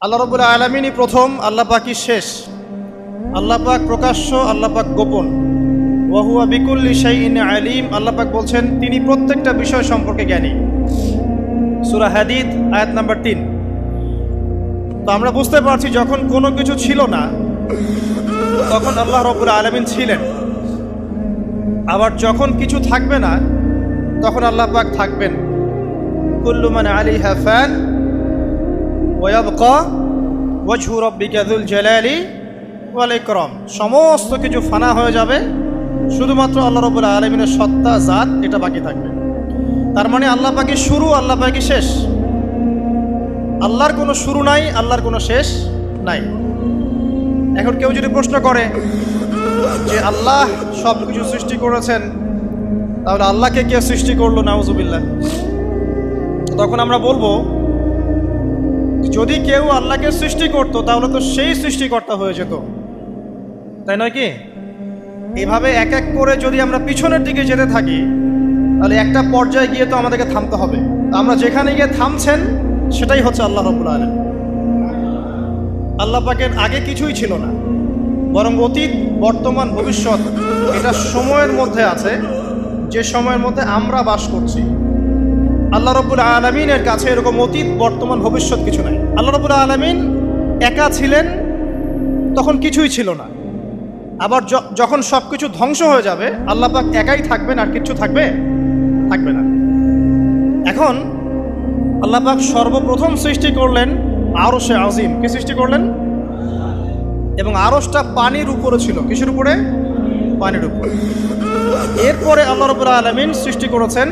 আল্লাহ রাব্বুল আলামিনই প্রথম, আল্লাহ পাকই শেষ। আল্লাহ পাক প্রকাশ্য, আল্লাহ পাক গোপন। ওয়া হুয়া বিকুল্লি শাইইন আলিম। আল্লাহ পাক বলছেন তিনি প্রত্যেকটা বিষয় সম্পর্কে জ্ঞানী। সূরা হাদীদ আয়াত নাম্বার 3। তো আমরা বুঝতে পারছি যখন কোনো কিছু ছিল না তখন আল্লাহ রাব্বুল আলামিন ছিলেন, আবার যখন কিছু থাকবে না তখন আল্লাহ পাক থাকবেন। কুল্লু মান আলাইহা ফান ওয়া ইয়াবকা ওয়াজহু রাব্বিকা যুল জালালি ওয়াল ইকরাম। সমস্ত কিছু ফানা হয়ে যাবে, শুধুমাত্র আল্লাহ রাব্বুল আলামিনের সত্তা, জাত এটা বাকি থাকবে। তার মানে আল্লাহ পাকই শুরু, আল্লাহ পাকই শেষ। আল্লাহর কোনো শুরু নাই, আল্লাহর কোনো শেষ নাই। এখন কেউ যদি প্রশ্ন করে যে আল্লাহ সব কিছু সৃষ্টি করেছেন, তাহলে আল্লাহকে কে সৃষ্টি করলো? নাউজুবিল্লাহ। তখন আমরা বলবো যদি কেউ আল্লাহকে সৃষ্টি করতো তাহলে তো সেই সৃষ্টিকর্তা হয়ে যেত, তাই নয় কি? এইভাবে এক এক করে যদি আমরা পিছনের দিকে যেতে থাকি তাহলে একটা পর্যায়ে গিয়ে তো আমাদেরকে থামতে হবে। আমরা যেখানে গিয়ে থামছেন সেটাই হচ্ছে আল্লাহ রাব্বুল আলামিন। আল্লাহ পাকের আগে কিছুই ছিল না, বরং অতীত, বর্তমান, ভবিষ্যৎ এটা সময়ের মধ্যে আছে, যে সময়ের মধ্যে আমরা বাস করছি। আল্লাহ রাব্বুল আলামিনের কাছে এরকম অতীত, বর্তমান, ভবিষ্যৎ কিছু নাই। আল্লাহ রাব্বুল আলামিন একা ছিলেন, তখন কিছুই ছিল না। আবার যখন সব কিছু ধ্বংস হয়ে যাবে আল্লাহ পাক একাই থাকবেন, আর কিছু থাকবে না। এখন আল্লাহ পাক সর্বপ্রথম সৃষ্টি করলেন আরশে আজিম। কি সৃষ্টি করলেন? এবং আরশটা পানির উপরে ছিল। কিসের উপরে? পানির উপরে। এরপরে আল্লাহ রাব্বুল আলামিন সৃষ্টি করেছেন